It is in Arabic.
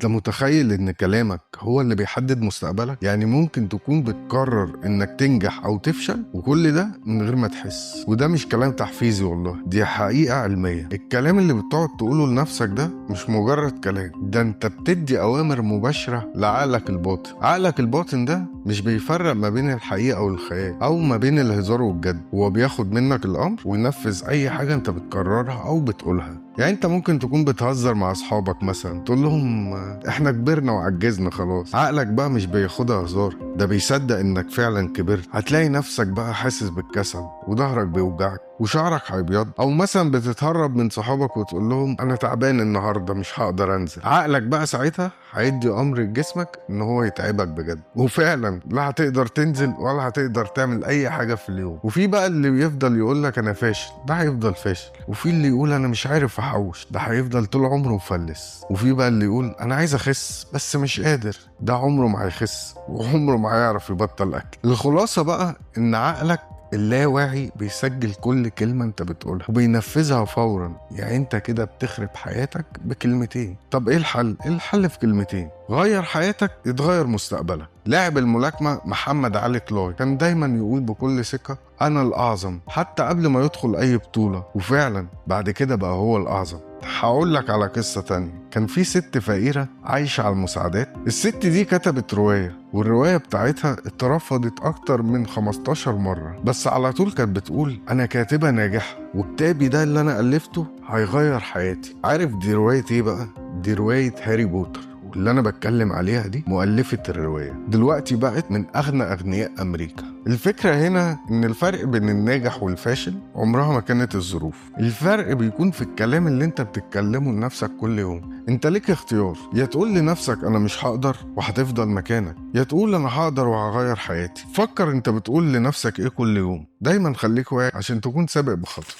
انت متخيل ان كلامك هو اللي بيحدد مستقبلك؟ يعني ممكن تكون بتقرر انك تنجح او تفشل وكل ده من غير ما تحس. وده مش كلام تحفيزي والله، دي حقيقة علمية. الكلام اللي بتقعد تقوله لنفسك ده مش مجرد كلام، ده انت بتدي اوامر مباشرة لعقلك الباطن. عقلك الباطن ده مش بيفرق ما بين الحقيقة والخيال او ما بين الهزار والجد، هو بياخد منك الامر وينفذ اي حاجة انت بتكررها او بتقولها. يعني انت ممكن تكون بتهزر مع اصحابك مثلا، تقول لهم احنا كبرنا وعجزنا خلاص، عقلك بقى مش بياخدها هزار، ده بيصدق انك فعلا كبرت. هتلاقي نفسك بقى حاسس بالكسل وظهرك بيوجعك وشعرك هيبيض. او مثلا بتتهرب من صحابك وتقول لهم انا تعبان النهارده مش هقدر انزل. عقلك بقى ساعتها هيدي امر لجسمك ان هو يتعبك بجد، وفعلا لا هتقدر تنزل ولا هتقدر تعمل اي حاجه في اليوم. وفي بقى اللي بيفضل يقول لك انا فاشل، ده هيفضل فاشل. وفي اللي يقول انا مش عارف احوش، ده هيفضل طول عمره مفلس. وفي بقى اللي يقول انا عايز اخس بس مش قادر، ده عمره ما هيخس وعمره ما هيعرف يبطل اكل. الخلاصه بقى ان عقلك اللاواعي بيسجل كل كلمة انت بتقولها وبينفذها فورا. يعني انت كده بتخرب حياتك بكلمتين. طب ايه الحل؟ الحل في كلمتين: غير حياتك يتغير مستقبلك. لاعب الملاكمة محمد علي كلاي كان دايما يقول بكل ثقة انا الاعظم، حتى قبل ما يدخل اي بطولة، وفعلا بعد كده بقى هو الاعظم. هقول لك على قصة تانية. كان في ست فقيرة عايشة على المساعدات. الست دي كتبت رواية، والرواية بتاعتها اترفضت أكتر من 15 مرة، بس على طول كانت بتقول أنا كاتبة ناجحة وكتابي ده اللي أنا ألفته هيغير حياتي. عارف دي رواية إيه بقى؟ دي رواية هاري بوتر، واللي أنا بتكلم عليها دي مؤلفة الرواية دلوقتي بقت من أغنى أغنياء أمريكا. الفكرة هنا إن الفرق بين الناجح والفاشل عمرها ما كانت الظروف، الفرق بيكون في الكلام اللي انت بتتكلمه لنفسك كل يوم. انت ليك اختيار، يا تقول لنفسك انا مش هقدر وهتفضل مكانك، يا تقول انا هقدر وهغير حياتي. فكر انت بتقول لنفسك ايه كل يوم. دايما خليك واعي عشان تكون سابق بخطوة.